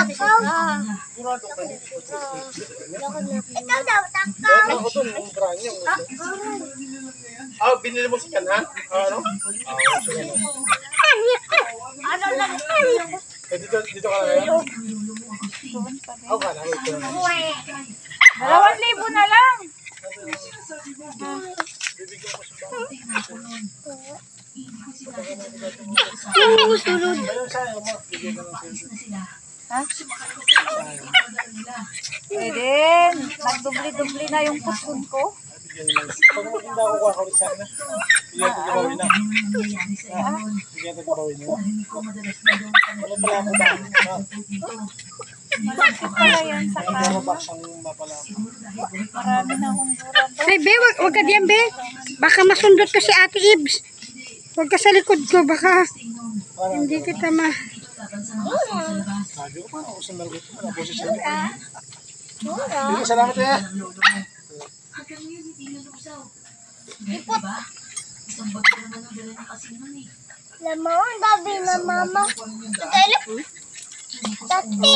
takaw. Ikaw daw, takaw. Ah, binili mo si Kanhan? Ano? Ano lang? Dito ka na ngayon? Ako ka na. 2,000 na lang. Sunod. Ha? Eh din, nagdubli-dubli na yung puson ko. Pag hindi ako kuha sana, bigyan ko gawin na. Bigyan ko gawin na. Wala pala ako ba? Bakit pala yan sa Ang kanya? box ang mapala. Marami na akong buran. Ay, be, wag ka diyan, be. Baka masundot ka si Ate Ibs. Wag ka sa likod ko, baka hindi kita Sabi ko pa, ako sa malgot ko. Ako sa sila. Dito, salamat eh. Lamang, dabi na mama. Tati.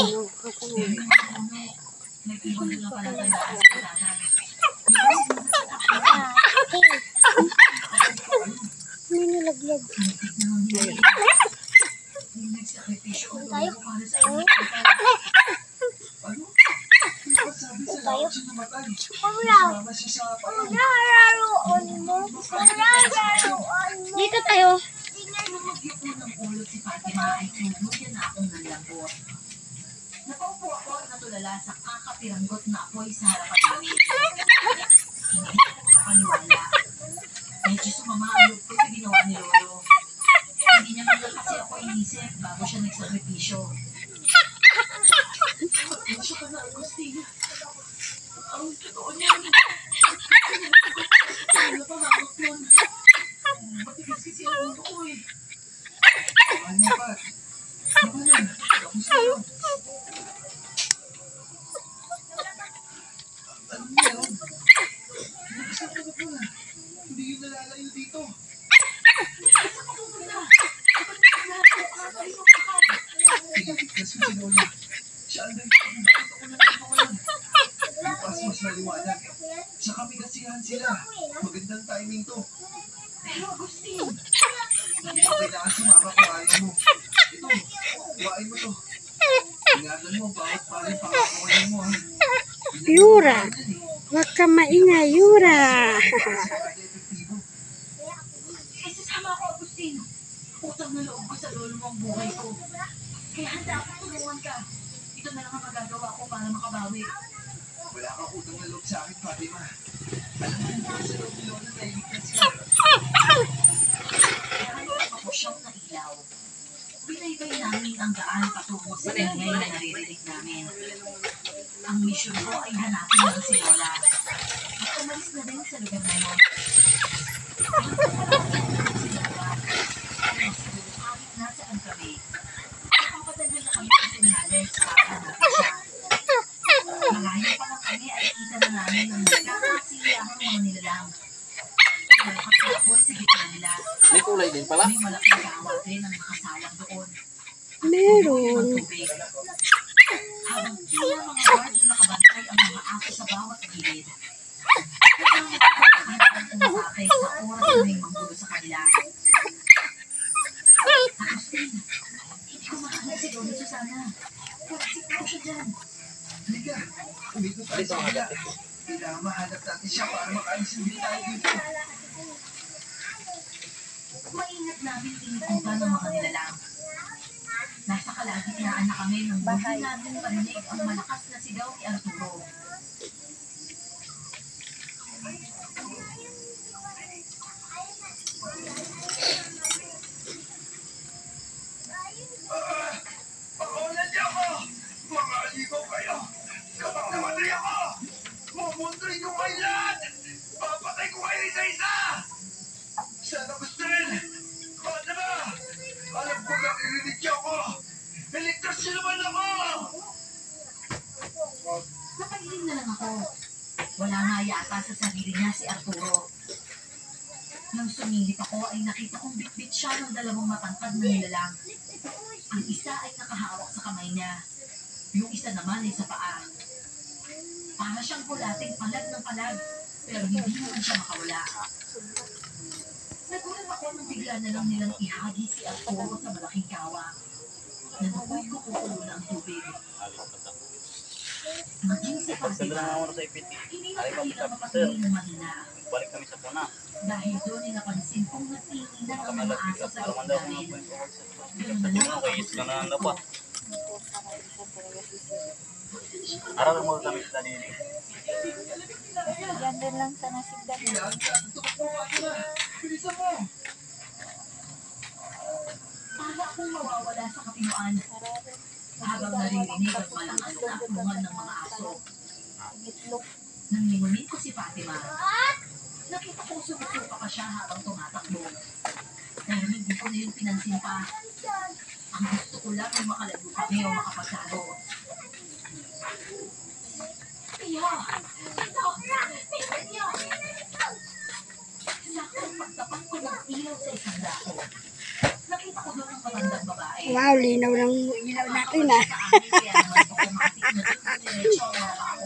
may nilaglag. Tayo. Tayo. Laruan mo. Dito tayo. Napaupo ako at natulala sa kakapiranggot na apoy sa harapan namin. Hindi ako makapaniwala. Medyo sumama ang loob ko sa ginawa ni Lolo. Hindi niya man lang kasi ako inisip bago siya nagsakripisyo. Pasensya ka na, Agustina. Ang totoo niya. Wala pa hawak yun. Matigas kasi ang ulo ko eh. Ano pa? Ano na? Ako sa'yo. Ano meron? Nag-isang ka na po na. Hindi yun nalalayo dito. Nag-isang ka po na. Iligtas ko si Lola. Siya ang nagpapagod ako na dito ngayon. Bukas mas maliwanag. Sa kamigasihan sila. Magandang timing to. Pero Agustin, hindi ko kailangan sumama kung ayaw mo. Ito, huwain mo to. Ingatan mo, bawat paling pangakawalan mo ha. Yura, wag ka maingay, Yura. Isasama ako, Agustin. Utang na loob ko sa lolo mo ang buhay ko. Kaya handa akong tulungan ka. Ito na lang ang magagawa ko para makabawi. Wala kang utang na loob sa akin, Fatima. Alam mo kung sa loob ni Lola na iligtas ka. Kaya ako siyang nailaw. Binaybay namin ang daan patungo sa ingay na naririnig namin. Ang misyon ko ay hanapin lang si Lola. At umalis na din sa lugar na yun. Si Lola. Kahit nasaan kami, napapadala na kami sa senyales para hanapin siya. Malayo pa lang kami ay kita na namin ang nagkakasiyahang mga nilalang. Malakapagpapos sa gitna nila. May kulay din pala? May malaking kawat din ang nakasalang doon. Meron. Habang tila mga guard na nakabantay ang mga aso sa bawat gilid. Ang umakay sa oras na may manggulo sa kanila. Agustin, hindi ko mahanap si Lola Susana. Pagsit ko siya dyan. Liga, umito tayo sa kanila. Kailangan mahanap natin siya para makaisin tayo dito. Maingat namin tinikutan ng mga nilalang. Nasa kalagitnaan na kami nung hindi namin marinig ang malakas na sigaw ni Arturo. Pakulan niyo ako! Mga aligaw kayo! Kapag namatay ako, mamuntoy ko kayo lahat! Papatay ko kayo isa-isa! Sana gusto rin! Paano ba? Alam ko na irinig niyo ako! Iligtas niyo naman ako! Napahiling na lang ako. Wala nga yata sa sarili niya si Arturo. Nang sumilip ako ay nakita kong bitbit siya ng dalawang matangkad na nilalang. Ang isa ay nakahawak sa kamay niya. Yung isa naman ay sa paa. Para siyang kulating palag ng palag, pero hindi naman siya makawala. Nagulat ako nang bigla na lang nilang ihagi si Arturo sa malaking kawa. Nanukoy ko kukulo na ang tubig. Maging si Fatima, hindi na kailang mapatuloy ng mahina. Balik kami sa puna. Dahil doon ay napansin kong nagtinginan ang mga aso sa loob namin. Ganun na lang ako. Kayos ka na ano pa. Araw mo kami sa dalili. Yan din lang sa nasigdan. Bilisan mo! Para akong mawawala sa katinuan. Habang naririnig ang malakas na apungan ng mga aso. Nang lingunin ko si Fatima, nakita kong sumusuka pa siya habang tumatakbo. Pero hindi ko na yung pinansin pa. Ang gusto ko lang ay makalago kami o makapagtalo. Tiyo! Ito! Tingnan niyo! Saktong pagtapat ko ng ilaw sa isang dako. Nakita ko doon ang matandang babae. Wow, linaw ng ilaw natin ah. Sa amin, kaya naman automatic na doon diretso ang mga ako.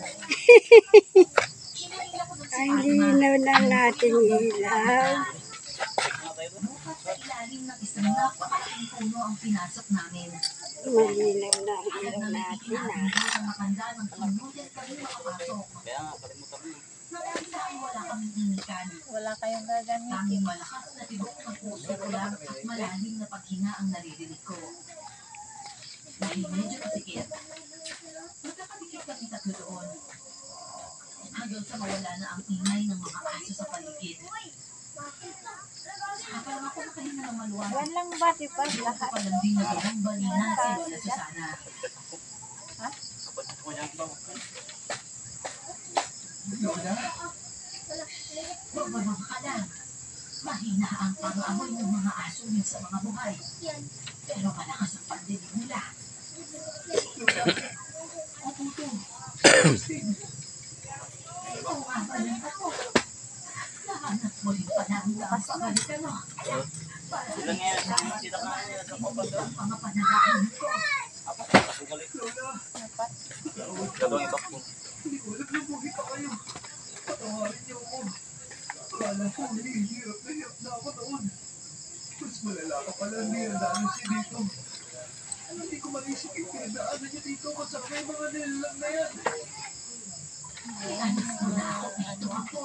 Kinahila ko doon si Ang Fatima. linaw na natin ilaw. Bukas sa ilalim ng isang napakalaking puno ang pinasok namin. Malinaw na ang Agad ilaw na natin ah. nakikinatin ang matanda ng pinudel kami makapasok. Kaya nga, kalimutan mo. Nang isa ay wala kaming inikan. Wala kayong gagamitin. Tanging malakas na tibok ng puso ko lang at malalim na paghinga ang naririnig ko. Dahil medyo masikip, magkakadikit kami tatlo doon. Hanggang sa mawala na ang ingay ng mga aso sa paligid. Saka parang ako nakahinga ng maluwag. One lang ba, di ba? Hindi ko Lahat. pa lang din nagawang balina si Lola Susana. Kapatid ko niyan ba? Lola? Bababa ka lang. Mahina ang pang-amoy ng mga aso niyo sa mga buhay. Pero malakas ang pandinig nila. O puto. Oo nga ba lang ako? Nahanap mo rin pala ang lakas pagalitan mo. Para Ilan nga yan, sila ka nga yan sa kapatid. ang mga panalain ko. Nakasugalit. Lola? Gagawin ibak mo. Hindi ko alam na buhay pa kayo. Patawarin niyo ako. Akala ko hirap na ako noon. Mas malala ka pala ang dinadaanan siya dito. Hindi ko maisip yung pinagdaanan niya dito kasama yung mga nilalang na yan. Alis mo na ako dito ako.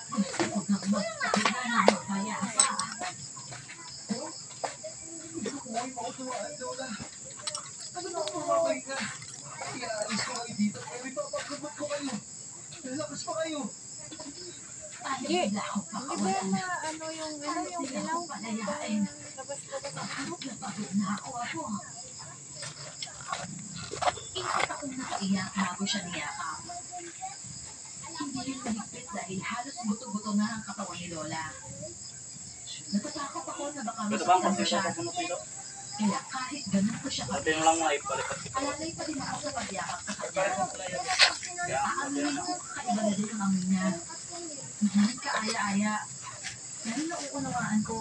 Gusto ko nang magpahinga ng mapayapa. Hindi ko kumain makatuwaan, Lola. Ano ba kung mamay na? Iaalis ko kayo dito pero ipapagamot ko kayo. Lalakas pa kayo. Bigla ako Di ba pakawalan. na ano yung Bigla ilaw? ako palayain. Labas-labas. Napagod na ako. Ikat akong nakaiyak bago siya niyakap. Hindi yun mahigpit dahil halos buto-buto na ang katawan ni Lola. Natatakot ako na baka Ito ba ang masaktan ko pagkita siya. sa puno sila? Kaya kahit ganun ko siya Ito yung lang mga ipalipat. alalay pa din ako sa pagyakap sa kanya. Aaminin ko kakaiba na din ang amoy niya. Hindi kaaya-aya. Pero nauunawaan ko.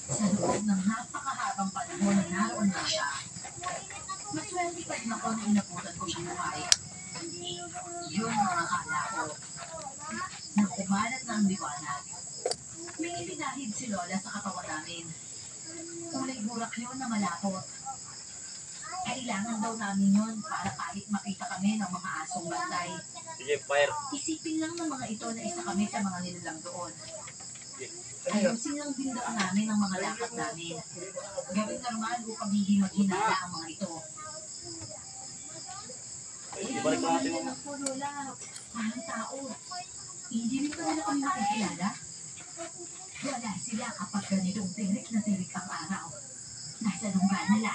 Sa loob ng napakahabang panahon na naroon na siya, maswerte pa din ako na inabutan ko siya buhay. Yun ang akala ko. Nang kumalat na ang liwanag, may ipinahid si Lola sa katawan namin. Kulay burak yun na malapot. Kailangan daw namin yun para kahit makita kami ng mga asong bantay. Sige, fire. Isipin lang ng mga ito na isa kami sa mga nilalang doon. Ayusin lang din daw namin ang mga lakad namin. Gawing normal upang hindi maghinala ang mga ito. Ibalik lang natin mo. Ako, Lola. Parang tao. Hindi rin pa nila kami makikilala. Wala sila kapag ganitong tirik na tirik ang araw. Nasa lungga nila.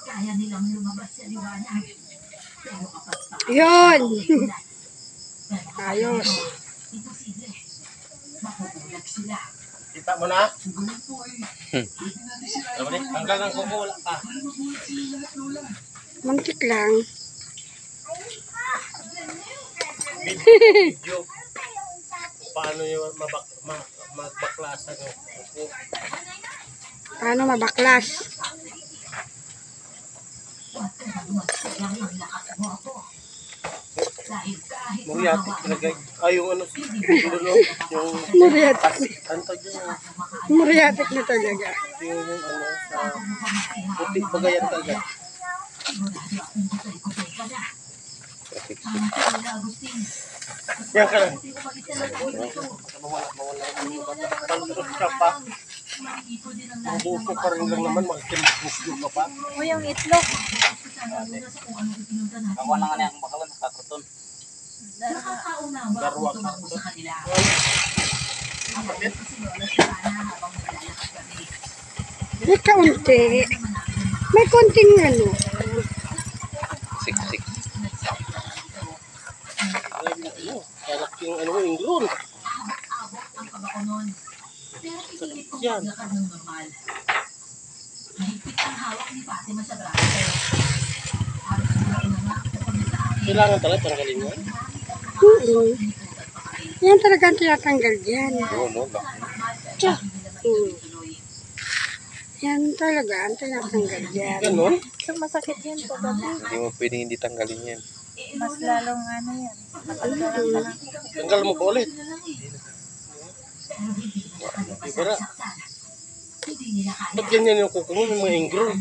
Kaya nilang lumabas sa liwanag. Pero kapag Yun! Ayos. Ayos. Imposible. Makukulag sila. Kita mo na? Ang galing po eh. Pwede natin sila Hanggang ang kukuha ka. para magulat sila lahat, Lola. Muntik lang. Video. Paano yung magbaklasan yung kuko? Paano mabaklas? Huwag ka nang talagang ang lakas mo ako. Dahil kahit Muriatic talaga. Ay, yung ano, yung Muriatic. ano tawag yun, Muriatic na talaga. yung ano, sa puti bagayan talaga. sigurado akong kutay-kutay ka na. Wala, Agustin. Yan ka lang. Hindi ko mag-isa lang kami dito. Mawala. Maniwala ka lang Talbos ka pa. Manginito din ang lahat ng Mabuso mga ka rin lang naman, magkimukyo ka pa. O yung itlog. sana muna sa kung ano ipinunta natin. Ako lang nga yung bakalan, nakakruton. Nakakaunawa Darwa ako tumakbo ka. sa kanila. Ako rin si Lola Susana habang maglalakad kami. May kaunti. May konting ano. Siksik. Kalak yung ano, yung groon. Abot ang kabako nun. Pero pipilit kong Yan. maglakad ng normal. Mahigpit ang hawak ni Fatima sa braso. Halos wala na nga ako kami sa akin. Kailangan talaga tanggalin yan. Yan talaga ang tinatanggal dyan. Oo, no, bak. Tiyan. Yan talaga ang tinatanggal dyan. Ganon. So masakit yan paggabi. Hindi mo pwedeng hindi tanggalin yan. Mas lalong ano yan. Matagalan ka lang. Tanggal mo pa ulit. Ibara. Ba't ganyan yung kuko mo, yung mga ingroon?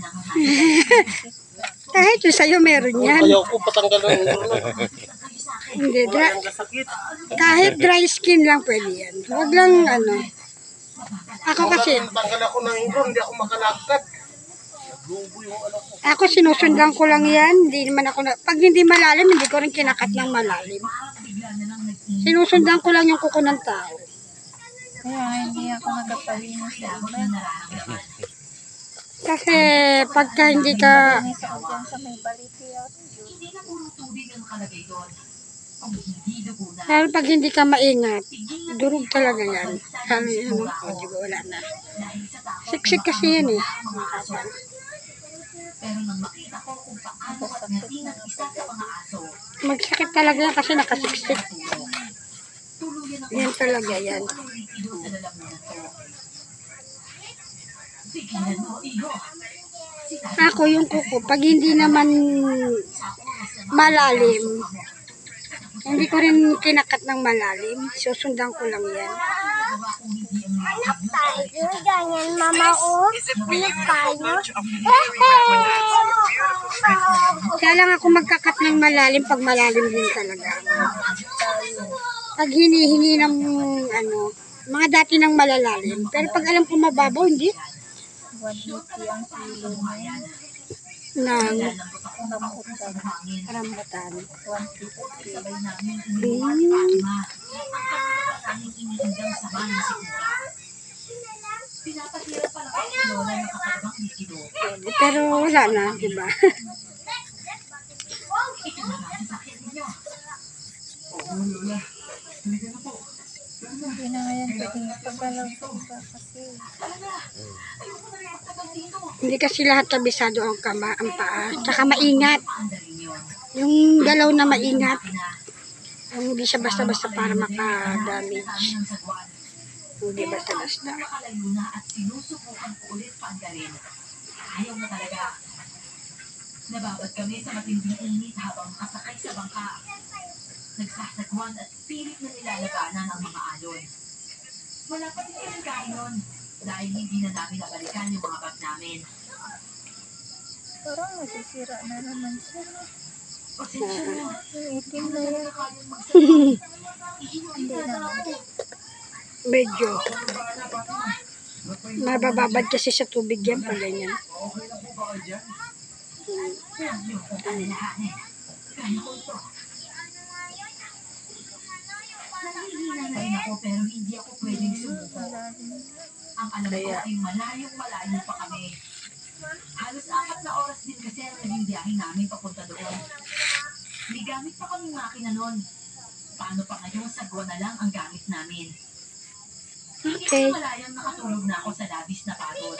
Kahit yung sa'yo meron yan. Ayaw ko patanggal ng ingroon. Hindi, Ang sakit. kahit dry skin lang pwede yan. Huwag lang ano. Ako kasi, Tanggal ako ng ingroon, hindi ako makalakad. Naglubo yung ano ko. ako sinusundan ko lang yan. Hindi naman ako pag hindi malalim, hindi ko rin kinakat ng malalim. Sinusundan ko lang yung kuko ng tao. Kaya nga hindi ako nagpapalinis sa amin. Kasi pagka hindi ka, Linis ako dyan sa may baliti at Hindi na puro tubig ang nakalagay doon. Kung hindi dugo na. lalo pag hindi ka maingat, durog talaga yan. Sabi, ano, di ba wala na. Dahil sa takot Siksik kasi yan eh. ang mga aso. Pero nang makita ko kung paano at nating ang isa sa mga aso, Magsakit talaga yan kasi nakasiksik. tuluyan ako Yan talaga yan. ng likido sa lalamunan ko. Pigilan mo, Igo. Si Tatay Ako yung kuko, pag hindi naman malalim, hindi ko rin kinakat ng malalim. Susundan ko lang yan. gawa kung hindi ang Anak tayo, ganyan, mama, oh. Anak tayo. Kaya lang ako magkakat ng malalim pag malalim din talaga. Pag hinihingi ng ano, mga dati ng malalalim. Pero pag alam ko mababaw, hindi. 180 ang kilo na yan. Nang Rambutan. rambutan. 150. sabay namin iniwan ni Hmm. Fatima. Ang aming iniindang sama ng si Kuka. Pinapahirap pala kami ni Lola ng kakabang likido. Pero wala na, di ba? Ito na ang sasakyan ninyo. Hindi na nga yan pwedeng pagalaw sa iba kasi Ayoko na rin magtagal dito. Hindi kasi lahat kabisado ang ang paa. Tsaka maingat. Paandarin yun. Yung galaw na maingat. Pina, Yung hindi siya basta-basta para makadamage. kami ng sagwan. Hindi basta-basta. Nung nakalayo na at sinusubukan ko ulit paandarin. Ayaw na talaga. Nababad kami sa matinding init habang nakasakay sa bangka. Nagsasagwan at pilit na nilalabanan ang mga alon. Wala pa din kami kain nun dahil hindi na namin nabalikan yung mga bag namin. parang nasisira na naman siya. Pasensya na. Yung itim na yan. Kayang magsasabi. Iinuin Hindi na na. namin. Medyo mabababad kasi sa tubig yan pag ganyan. Ayaw ko alalahanin. Kaya ko ito. Nangihina na rin ako pero hindi ako pwedeng sumuko. Ang alam ko ay malayong-malayo pa kami. Halos 4 na oras din kasi ang naging biyahe namin papunta doon. May gamit pa kaming makina noon. Paano pa ngayon sagwa na lang ang gamit namin? Hindi Okay. malayang nakatulog na ako sa labis na pagod.